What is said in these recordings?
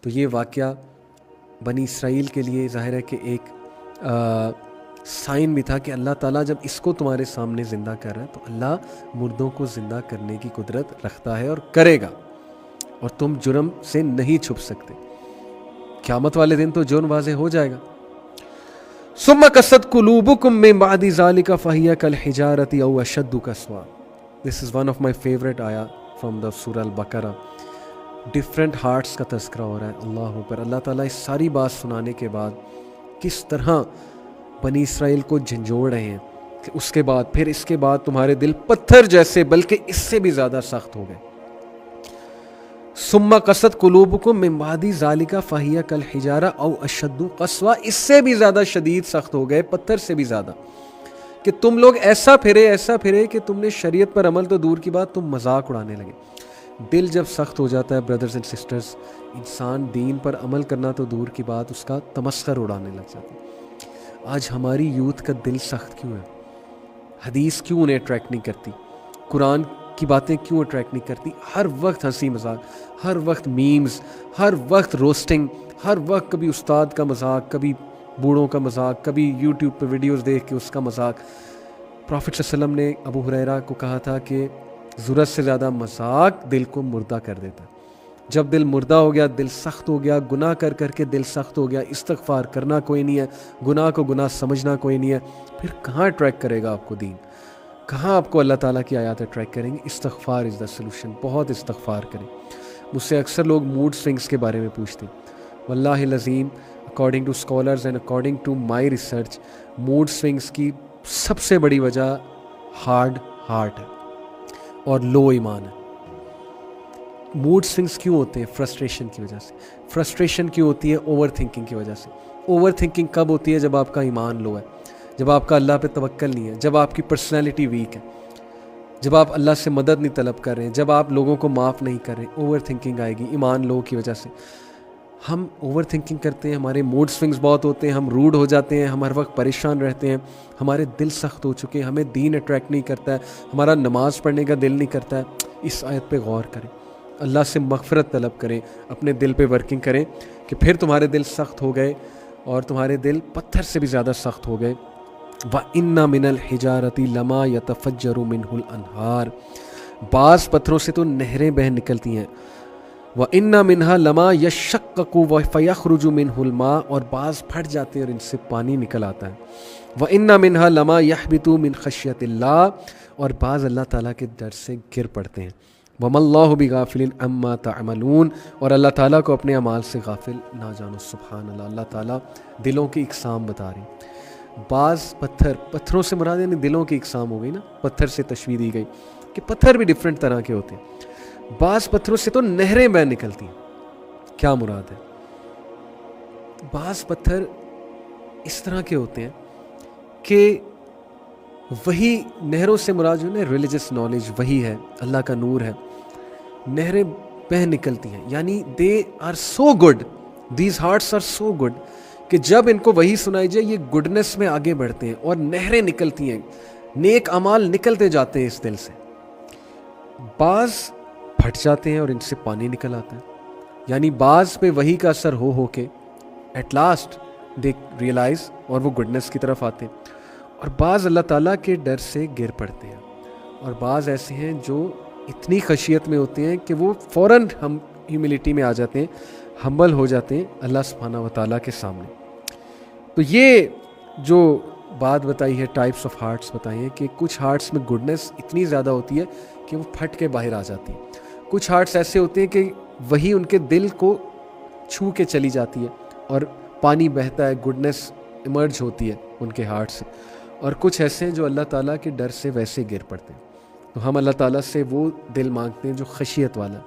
तो ये वाक़या बनी इसराइल के लिए ज़ाहिर है कि एक साइन भी था कि अल्लाह ताला जब इसको तुम्हारे सामने ज़िंदा कर रहा है तो अल्लाह मुर्दों को ज़िंदा करने की कुदरत रखता है और करेगा, और तुम जुर्म से नहीं छुप सकते। क़यामत वाले दिन तो जुर्म वाज़े हो जाएगा। सुम्मा कसद कुलूबुकुम मिन बादी ज़ालिका फहिया कल हिजारति औ अशद्दु कस्वा। This is one of my favourite आया फ्रॉम द सूरह अल बकरा। डिफरेंट हार्ट्स का तस्करा हो रहा है। अल्लाह पर अल्लाह ताला इस सारी बात सुनाने के बाद किस तरह बनी इसराइल को झंझोड़ रहे हैं कि उसके बाद फिर इसके बाद तुम्हारे दिल पत्थर जैसे बल्कि इससे भी ज़्यादा सख्त हो गए। सुम्मा कसद कुलूबुकुम मिन बादी ज़ालिका फहिया कल हिजारा औ अशद्दु कस्वा, इससे भी ज़्यादा शदीद सख्त हो गए, पत्थर से भी ज़्यादा, कि तुम लोग ऐसा फिरे कि तुमने शरीयत पर अमल तो दूर की बात, तुम मजाक उड़ाने लगे। दिल जब सख्त हो जाता है ब्रदर्स एंड सिस्टर्स, इंसान दीन पर अमल करना तो दूर की बात, उसका तमस्खर उड़ाने लग जाता है। आज हमारी यूथ का दिल सख्त क्यों है? हदीस क्यों उन्हें अट्रैक्ट नहीं करती? कुरान की बातें क्यों अट्रैक्ट नहीं करती? हर वक्त हंसी मजाक, हर वक्त मीम्स, हर वक्त रोस्टिंग, हर वक्त कभी उस्ताद का मजाक, कभी बूढ़ों का मजाक, कभी यूट्यूब पे वीडियोस देख के उसका मजाक। प्रॉफिट सल्लल्लाहु अलैहि वसल्लम ने अबू हुरैरा को कहा था कि ज़रूरत से ज़्यादा मजाक दिल को मुर्दा कर देता है। जब दिल मुर्दा हो गया, दिल सख्त हो गया, गुनाह कर करके दिल सख्त हो गया, इस्तग़फ़ार करना कोई नहीं है, गुनाह को गुनाह समझना कोई नहीं है, फिर कहाँ ट्रैक करेगा आपको दीन? कहाँ आपको अल्लाह ताला की आयत ट्रैक करेंगे? इस्तग़फ़ार इज़ द सलूशन। बहुत इस्तग़फ़ार करें। मुझसे अक्सर लोग मूड स्विंग्स के बारे में पूछते हैं। वल्लाहिल अज़ीम, according to scholars and according to my research, mood swings की सबसे बड़ी वजह हार्ड हार्ट है और लो ईमान है। मूड स्विंग्स क्यों होते हैं? फ्रस्ट्रेशन की वजह से। फ्रस्ट्रेशन क्यों होती है? ओवर थिंकिंग की वजह से। ओवर थिंकिंग कब होती है? जब आपका ईमान लो है, जब आपका अल्लाह पे तवक्कल नहीं है, जब आपकी पर्सनैलिटी वीक है, जब आप अल्लाह से मदद नहीं तलब कर रहे हैं, जब आप लोगों को माफ़ नहीं कर रहे, ओवर थिंकिंग आएगी ईमान लो की वजह से। हम ओवर थिंकिंग करते हैं, हमारे मूड स्विंग्स बहुत होते हैं, हम रूड हो जाते हैं, हम हर वक्त परेशान रहते हैं, हमारे दिल सख्त हो चुके हैं, हमें दीन अट्रैक्ट नहीं करता है, हमारा नमाज़ पढ़ने का दिल नहीं करता है। इस आयत पे गौर करें, अल्लाह से मग़फ़िरत तलब करें, अपने दिल पे वर्किंग करें कि फिर तुम्हारे दिल सख्त हो गए और तुम्हारे दिल पत्थर से भी ज़्यादा सख्त हो गए। व इन्ना मिनल हिजारती लमा यतफ़ज्जरु मिनहुल अनहार, बाज़ पत्थरों से तो नहरें बह निकलती हैं। व इन्ना मिनहा लमा यशक्ककु व फयख़रुजु मिनहुल मा, और बाज़ फट जाते हैं और इनसे पानी निकल आता है। व इन्ना मिनहा लमा यहबितु मिन खश्यतिल्लाह, और बाज़ अल्लाह ताला के डर से गिर पड़ते हैं। वमल्लाहु बिगाफिलिन अम्मा तअमलून, और अल्लाह ताला को अपने अमाल से गाफिल ना जानो। सुभान अल्लाह। अल्लाह ताला दिलों की इकसाम बता रही। बाज़ पत्थरों से मुराद यानी दिलों की इकसाम हो गई ना, पत्थर से तशबीह दी गई कि पत्थर भी डिफरेंट तरह के होते हैं। बाज़ पत्थरों से तो नहरें बह निकलती हैं। क्या मुराद है? बाज़ पत्थर इस तरह के होते हैं कि वही नहरों से मुराद जो है रिलीजियस नॉलेज वही है, अल्लाह का नूर है, नहरें बह निकलती हैं। यानी they are so good, these hearts are so good कि जब इनको वही सुनाई जाए ये गुडनेस में आगे बढ़ते हैं और नहरें निकलती हैं, नेक अमाल निकलते जाते हैं इस दिल से। बाज़ फट जाते हैं और इनसे पानी निकल आता है, यानी बाज़ पे वही का असर हो के एट लास्ट दे रियलाइज़ और वो गुडनेस की तरफ आते हैं। और बाज़ अल्लाह ताला के डर से गिर पड़ते हैं, और बाज़ ऐसे हैं जो इतनी खशियत में होते हैं कि वो फ़ौरन हम ह्यूमिलिटी में आ जाते हैं, हम्बल हो जाते हैं अल्लाह सुब्हानहू व तआला के सामने। तो ये जो बात बताई है, टाइप्स ऑफ हार्ट्स बताई हैं कि कुछ हार्ट्स में गुडनेस इतनी ज़्यादा होती है कि वो फट के बाहर आ जाती है। कुछ हार्ट्स ऐसे होते हैं कि वही उनके दिल को छू के चली जाती है और पानी बहता है, गुडनेस इमर्ज होती है उनके हार्ट से। और कुछ ऐसे हैं जो अल्लाह ताला के डर से वैसे गिर पड़ते हैं। तो हम अल्लाह ताला से वो दिल मांगते हैं जो खशियत वाला,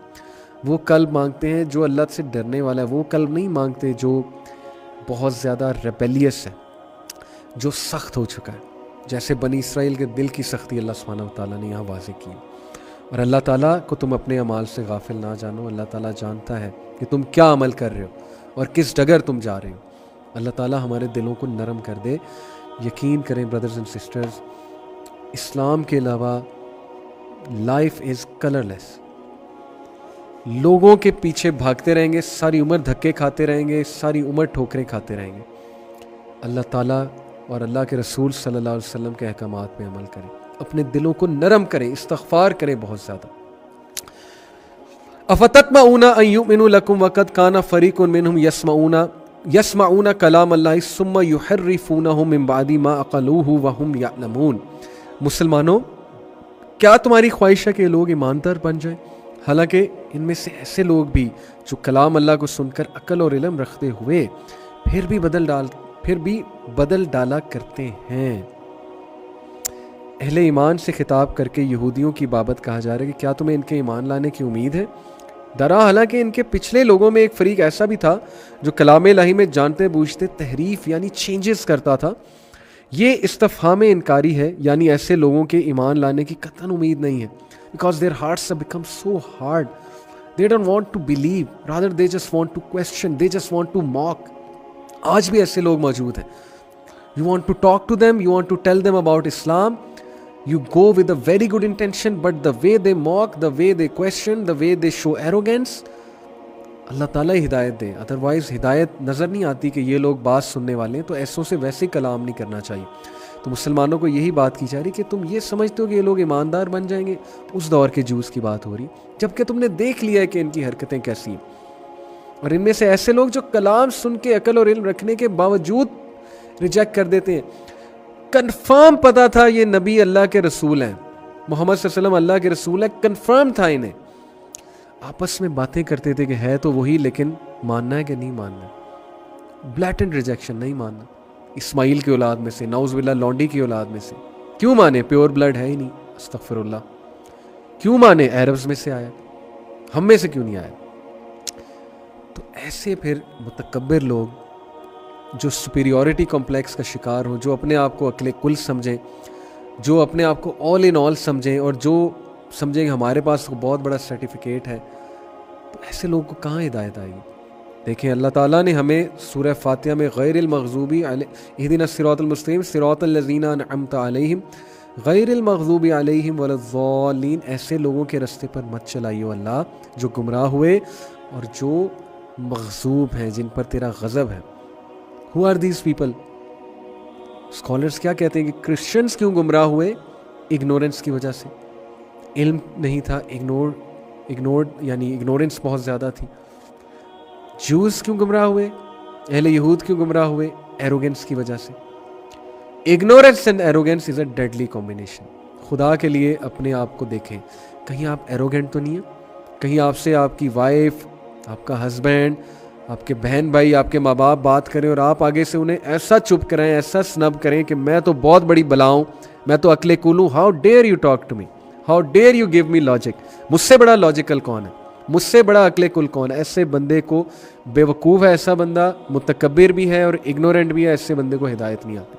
वो कल्ब मांगते हैं जो अल्लाह से डरने वाला है, वो कल्ब नहीं मांगते जो बहुत ज़्यादा रेबेलियस है, जो सख्त हो चुका है। जैसे बनी इसराइल के दिल की सख्ती अल्लाह सुब्हानहू व तआला ने यहाँ वाज़ेह की। और अल्लाह ताला को तुम अपने अमाल से गाफिल ना जानो। अल्लाह ताला जानता है कि तुम क्या अमल कर रहे हो और किस डगर तुम जा रहे हो। अल्लाह ताला हमारे दिलों को नरम कर दे। यकीन करें ब्रदर्स एंड सिस्टर्स, इस्लाम के अलावा लाइफ इज़ कलरलेस। लोगों के पीछे भागते रहेंगे, सारी उम्र धक्के खाते रहेंगे, सारी उम्र ठोकरें खाते रहेंगे। अल्लाह ताला और अल्लाह के रसूल सल्लल्लाहु अलैहि वसल्लम के अहकामात पे अमल करें, अपने दिलों को नरम करें, इस्तग़फ़ार करें बहुत ज़्यादा। अफ़तत्मऊना अन युमिनु लकुम वक़द काना फ़रीक़ुन मिनहुम यस्मऊना कलाम अल्लाह सुम्मा युहर्रिफ़ूनहु मिन बादी मा अक़लूहु व हुम यअलमून। मुसलमानों, क्या तुम्हारी ख्वाहिश है कि लोग ईमानदार बन जाएं, हालांकि इनमें से ऐसे लोग भी जो कलाम अल्लाह को सुनकर अकल और इल्म रखते हुए फिर भी बदल डाला करते हैं। अहले ईमान से खिताब करके यहूदियों की बाबत कहा जा रहा है कि क्या तुम्हें इनके ईमान लाने की उम्मीद है। दरा हालांकि इनके पिछले लोगों में एक फरीक ऐसा भी था जो कलाम इलाही में जानते बूझते तहरीफ यानी चेंजेस करता था। ये इस्तफ़हाम इनकारी है, यानी ऐसे लोगों के ईमान लाने की कतई उम्मीद नहीं है, because their hearts have become so hard, they don't want to believe, rather they just want to question, they just want to mock. आज भी ऐसे लोग मौजूद हैं। You want to talk to them, you want to tell them about Islam, you go with a very good intention, but the way they mock, the way they question, the way they show arrogance, अल्लाह ताला ही हिदायत दे। Otherwise हिदायत नज़र नहीं आती कि ये लोग बात सुनने वाले हैं, तो ऐसों से वैसे कलाम नहीं करना चाहिए। तो मुसलमानों को यही बात की जा रही कि तुम ये समझते हो कि ये लोग ईमानदार बन जाएंगे, उस दौर के जूस की बात हो रही, जबकि तुमने देख लिया है कि इनकी हरकतें कैसी हैं। और इनमें से ऐसे लोग जो कलाम सुन के अकल और इल्म रखने के बावजूद रिजेक्ट कर देते हैं। कंफर्म पता था ये नबी अल्लाह के रसूल हैं, मोहम्मद सल्लल्लाहु अलैहि वसल्लम अल्लाह के रसूल है, कंफर्म था इन्हें। आपस में बातें करते थे कि है तो वही, लेकिन मानना है कि नहीं मानना है। ब्लैटेंट रिजेक्शन, नहीं मानना। इस्माइल की औलाद में से, नाउज़ुबिल्लाह लौंडी की औलाद में से क्यों माने, प्योर ब्लड है ही नहीं, अस्तगफिरुल्लाह। क्यों माने, अरब्स में से आया, हम में से क्यों नहीं आया। तो ऐसे फिर मुतकब्बिर लोग जो सुपीरियॉरिटी कॉम्प्लेक्स का शिकार हों, जो अपने आप को अक्ले कुल समझें, जो अपने आप को ऑल इन ऑल समझें और जो समझें कि हमारे पास तो बहुत बड़ा सर्टिफिकेट है, तो ऐसे लोगों को कहाँ हिदायत आएगी। देखें, अल्लाह ताला ने हमें सूरह फातिहा में गैरिल मग़ज़ूबी इहदिनस सिरातल मुस्तक़ीम सिरातल लज़ीना अनअमता अलैहिम गैरिल मग़ज़ूबी अलैहिम वलज़्ज़ालीन, ऐसे लोगों के रास्ते पर मत चलाइयो अल्लाह जो गुमराह हुए और जो मग़ज़ूब हैं, जिन पर तेरा गज़ब है। Who are these people? Scholars क्या कहते हैं कि क्रिश्चियंस क्यों गुमराह हुए, इग्नोरेंस की वजह से, इल्म नहीं था, इग्नोर्ड यानी इग्नोरेंस बहुत ज़्यादा थी। जूस क्यों गुमराह हुए, अहले यहूद क्यों गुमराह हुए, एरोगेंस की वजह से। Ignorance and arrogance is a deadly combination. खुदा के लिए अपने आप को देखें, कहीं आप एरोगेंट तो नहीं है, कहीं आपसे आपकी वाइफ, आपका हस्बैंड, आपके बहन भाई, आपके माँ बाप बात करें और आप आगे से उन्हें ऐसा चुप कराएं, ऐसा स्नब करें कि मैं तो बहुत बड़ी बलाऊं, मैं तो अकले कुल हूँ, how dare you talk to me, how dare you give me logic, मुझसे बड़ा लॉजिकल कौन है, मुझसे बड़ा अकले कुल कौन है। ऐसे बंदे को बेवकूफ़ है, ऐसा बंदा मुतकब्बिर भी है और इग्नोरेंट भी है, ऐसे बंदे को हिदायत नहीं आती।